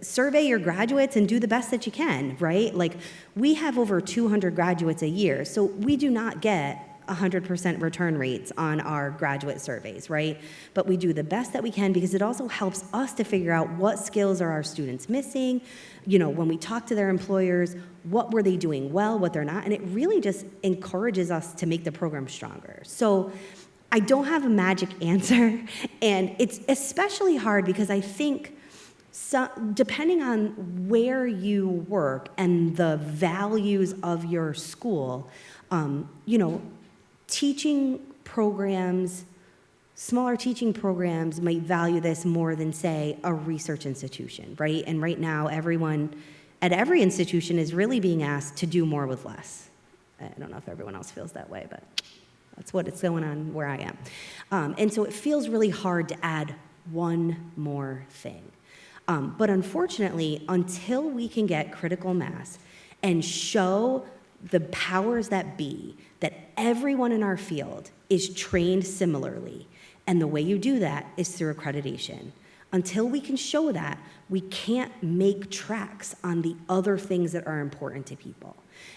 survey your graduates and do the best that you can, right? Like, we have over 200 graduates a year, so we do not get 100% return rates on our graduate surveys, right? But we do the best that we can because it also helps us to figure out what skills are our students missing. When we talk to their employers, what were they doing well, what they're not, and it really just encourages us to make the program stronger. So I don't have a magic answer, and it's especially hard because I think So, depending on where you work and the values of your school, teaching programs, smaller teaching programs might value this more than, say, a research institution, right? And right now, everyone at every institution is really being asked to do more with less. I don't know if everyone else feels that way, but that's what it's going on where I am. And so it feels really hard to add one more thing. But unfortunately, until we can get critical mass and show the powers that be that everyone in our field is trained similarly, and the way you do that is through accreditation. Until we can show that, we can't make tracks on the other things that are important to people.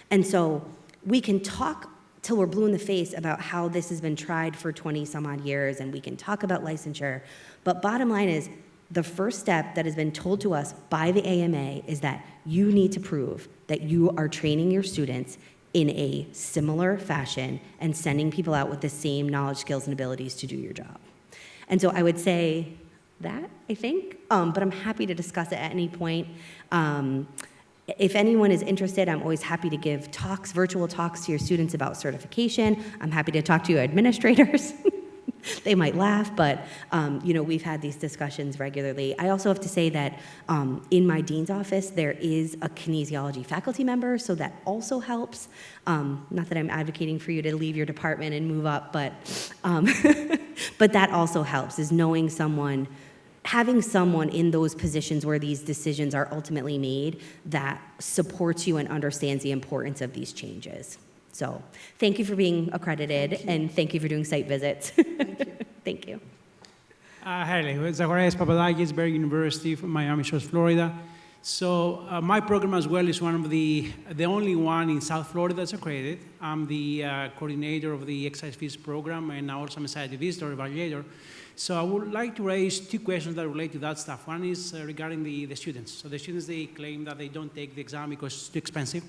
And so we can talk till we're blue in the face about how this has been tried for 20 some odd years, and we can talk about licensure, but bottom line is, the first step that has been told to us by the AMA is that you need to prove that you are training your students in a similar fashion and sending people out with the same knowledge, skills, and abilities to do your job. And so I would say that, I think, but I'm happy to discuss it at any point. If anyone is interested, I'm always happy to give talks, virtual talks to your students about certification. I'm happy to talk to your administrators. They might laugh, but we've had these discussions regularly. I also have to say that in my dean's office, there is a kinesiology faculty member, so that also helps. Not that I'm advocating for you to leave your department and move up, but but that also helps, is knowing someone, having someone in those positions where these decisions are ultimately made that supports you and understands the importance of these changes. So thank you for being accredited, and thank you for doing site visits. Thank you. Thank you. Hi, Zacharias Papadakis, Berg University from Miami Shores, Florida. So my program as well is one of the only one in South Florida that's accredited. I'm the coordinator of the excise fees program, and also I'm a site visitor evaluator. So I would like to raise two questions that relate to that stuff. One is regarding the students. So the students, they claim that they don't take the exam because it's too expensive.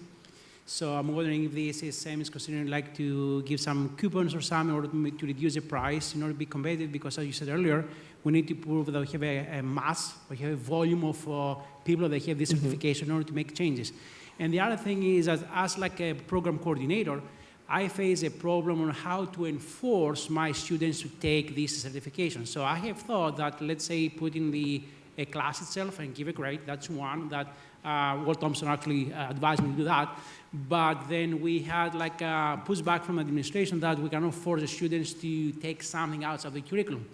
So I'm wondering if the ACSM is considering to give some coupons or something in order to reduce the price in order to be competitive, because as you said earlier, we need to prove that we have a mass, we have a volume of people that have this certification in order to make changes. And the other thing is, as like a program coordinator, I face a problem on how to enforce my students to take this certification. So I have thought that, let's say, put in a class itself and give a grade, that's one that Walt Thompson actually advised me to do that. But then we had pushback from administration that we cannot force the students to take something outside of the curriculum.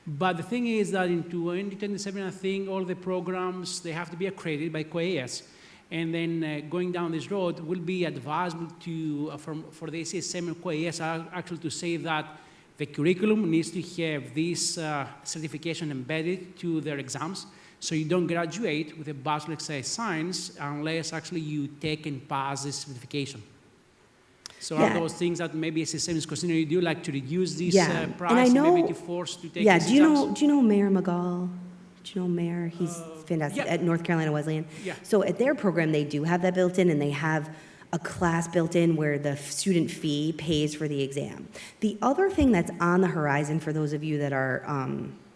But the thing is that in 2027, I think all the programs, they have to be accredited by COAS. And then going down this road will be advisable for the ACSM and COAS actually to say that the curriculum needs to have this certification embedded to their exams. So you don't graduate with a Bachelor of Science unless actually you take and pass this certification. So are those things that maybe ACSM is considering to do, to reduce this price and maybe to force to take these exams? Do you know Mayor McGall? Do you know Mayor? He's fantastic at North Carolina Wesleyan. Yeah. So at their program, they do have that built in, and they have a class built in where the student fee pays for the exam. The other thing that's on the horizon for those of you that are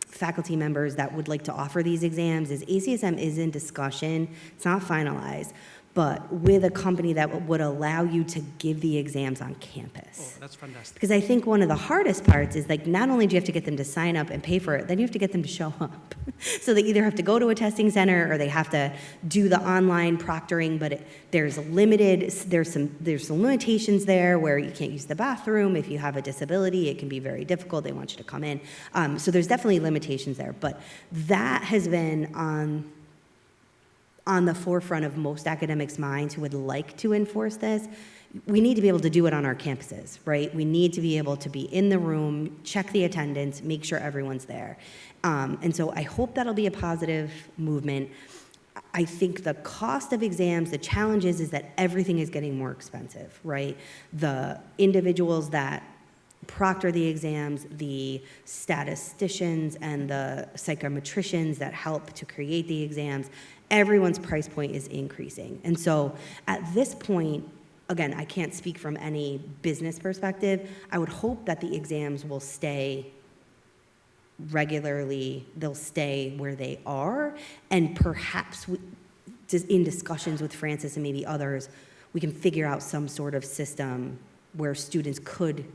faculty members that would like to offer these exams is ACSM is in discussion. It's not finalized, but with a company that would allow you to give the exams on campus. Oh, that's fantastic. Because I think one of the hardest parts is not only do you have to get them to sign up and pay for it, then you have to get them to show up. So they either have to go to a testing center or they have to do the online proctoring, but there's some limitations there where you can't use the bathroom. If you have a disability, it can be very difficult. They want you to come in. So there's definitely limitations there, but that has been on the forefront of most academics' minds who would like to enforce this. We need to be able to do it on our campuses, right? We need to be able to be in the room, check the attendance, make sure everyone's there. And so I hope that'll be a positive movement. I think the cost of exams, the challenge is that everything is getting more expensive, right? The individuals that proctor the exams, the statisticians and the psychometricians that help to create the exams, everyone's price point is increasing. And so at this point, again, I can't speak from any business perspective. I would hope that the exams will stay regularly they'll stay where they are, and perhaps just in discussions with Francis and maybe others, we can figure out some sort of system where students could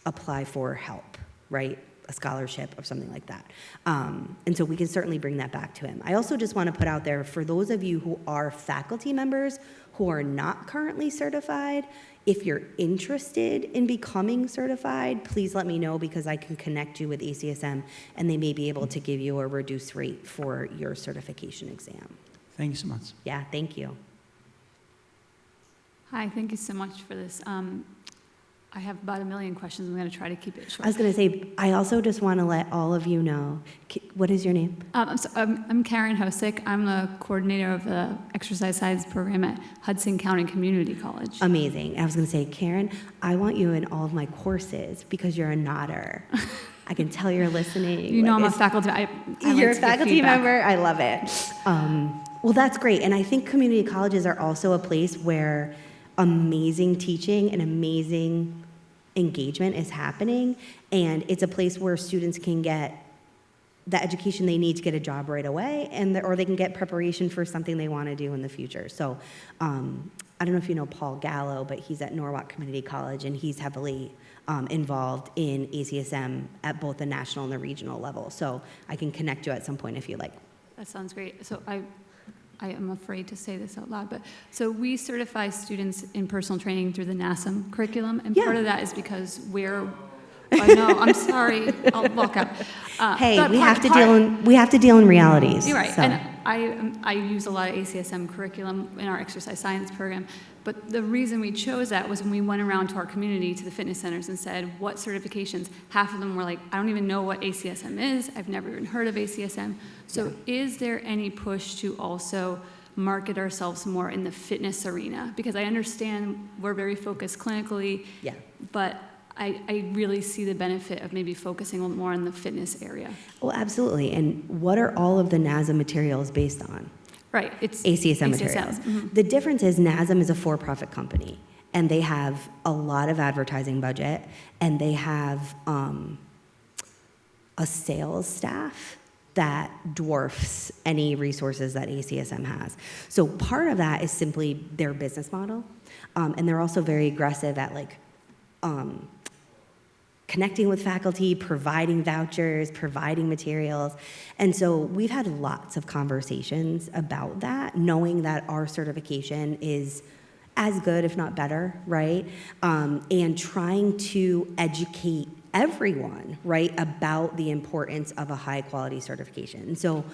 apply for help, right? A scholarship or something like that. And so we can certainly bring that back to him. I also just want to put out there, for those of you who are faculty members who are not currently certified, if you're interested in becoming certified, please let me know, because I can connect you with ACSM and they may be able to give you a reduced rate for your certification exam. Thank you so much. Yeah, thank you. Hi, thank you so much for this. I have about 1 million questions. I'm going to try to keep it short. I was going to say, I also just want to let all of you know, what is your name? I'm Karen Hosick. I'm the coordinator of the exercise science program at Hudson County Community College. Amazing. I was going to say, Karen, I want you in all of my courses because you're a nodder. I can tell you're listening. You know, I'm a faculty. I You're like a to give faculty feedback. member. I love it. Well, that's great. And I think community colleges are also a place where amazing teaching and amazing engagement is happening. And it's a place where students can get the education they need to get a job right away, or they can get preparation for something they want to do in the future. So I don't know if you know Paul Gallo, but he's at Norwalk Community College, and he's heavily involved in ACSM at both the national and the regional level. So I can connect you at some point if you like. That sounds great. So I am afraid to say this out loud, but so we certify students in personal training through the NASM curriculum, and part of that is because I know, I'm sorry, I'll walk out. Hey, but we have to deal in realities. You're right, So. and I use a lot of ACSM curriculum in our exercise science program, but the reason we chose that was when we went around to our community, to the fitness centers, and said, what certifications? Half of them were like, I don't even know what ACSM is, I've never even heard of ACSM. So is there any push to also market ourselves more in the fitness arena? Because I understand we're very focused clinically, but I really see the benefit of maybe focusing a little more on the fitness area. Well, absolutely. And what are all of the NASM materials based on? Right, it's ACSM materials. Mm-hmm. The difference is NASM is a for-profit company, and they have a lot of advertising budget, and they have a sales staff that dwarfs any resources that ACSM has. So part of that is simply their business model, and they're also very aggressive at connecting with faculty, providing vouchers, providing materials. And so we've had lots of conversations about that, knowing that our certification is as good, if not better, right? And trying to educate everyone, right, about the importance of a high quality certification. And so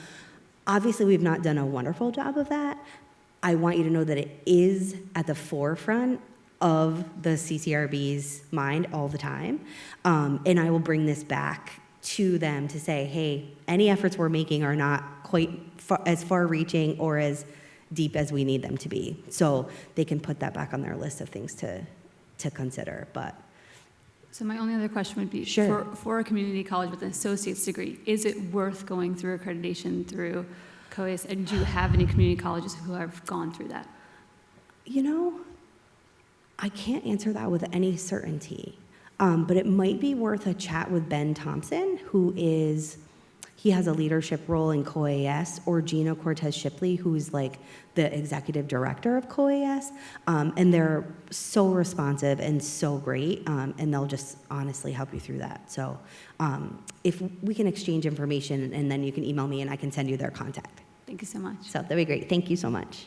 obviously we've not done a wonderful job of that. I want you to know that it is at the forefront of the CCRB's mind all the time. And I will bring this back to them to say, hey, any efforts we're making are not quite as far-reaching or as deep as we need them to be. So they can put that back on their list of things to consider. But So my only other question would be, Sure. for a community college with an associate's degree, is it worth going through accreditation through COAS? And do you have any community colleges who have gone through that? you know, I can't answer that with any certainty, but it might be worth a chat with Ben Thompson, he has a leadership role in COAS, or Gina Cortez Shipley, who's like the executive director of COAS, and they're so responsive and so great, and they'll just honestly help you through that. So if we can exchange information, and then you can email me and I can send you their contact. Thank you so much. So that'd be great. Thank you so much.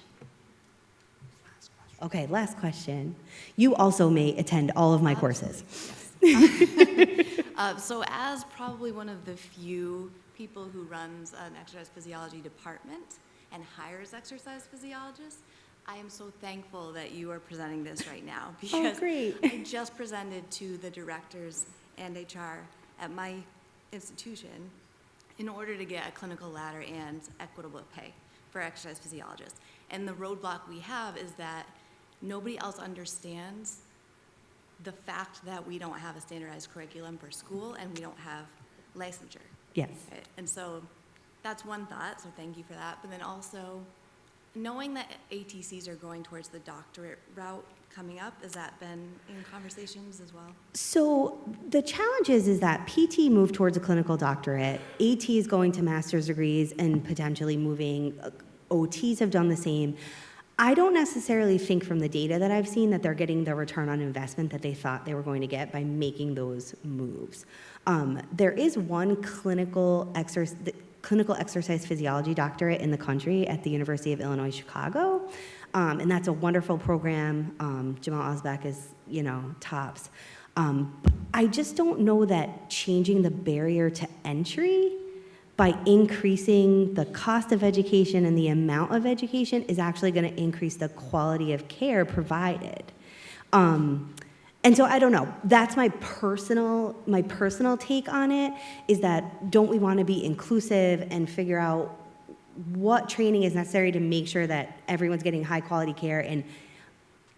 Okay, last question. You also may attend all of my courses. So as probably one of the few people who runs an exercise physiology department and hires exercise physiologists, I am so thankful that you are presenting this right now, because great. I just presented to the directors and HR at my institution in order to get a clinical ladder and equitable pay for exercise physiologists. And the roadblock we have is that nobody else understands the fact that we don't have a standardized curriculum for school and we don't have licensure. Yes. Right? And so that's one thought, so thank you for that. But then also, knowing that ATCs are going towards the doctorate route coming up, has that been in conversations as well? So the challenge is that PT moved towards a clinical doctorate, AT is going to master's degrees and potentially moving, OTs have done the same. I don't necessarily think from the data that I've seen that they're getting the return on investment that they thought they were going to get by making those moves. There is one clinical exercise physiology doctorate in the country at the University of Illinois, Chicago. And that's a wonderful program. Jamal Osbeck is, tops. But I just don't know that changing the barrier to entry by increasing the cost of education and the amount of education is actually going to increase the quality of care provided. And so I don't know. That's my personal take on it, is that don't we want to be inclusive and figure out what training is necessary to make sure that everyone's getting high quality care, and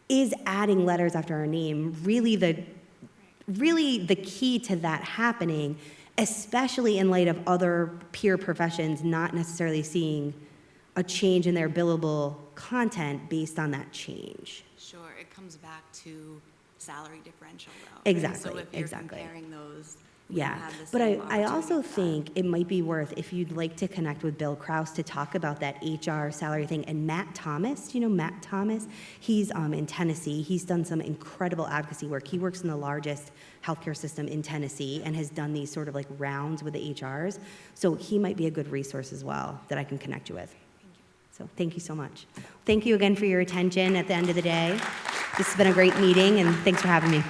is adding letters after our name really the key to that happening, especially in light of other peer professions not necessarily seeing a change in their billable content based on that change. Sure, it comes back to salary differential though. Exactly, So if you're exactly. comparing those, Yeah, have the but same I also opportunity for that. think it might be worth, if you'd like to connect with Bill Kraus to talk about that HR salary thing, and Matt Thomas, do you know Matt Thomas? He's in Tennessee. He's done some incredible advocacy work. He works in the largest healthcare system in Tennessee and has done these sort of like rounds with the HRs. So he might be a good resource as well that I can connect you with. So thank you so much. Thank you again for your attention at the end of the day. This has been a great meeting, and thanks for having me.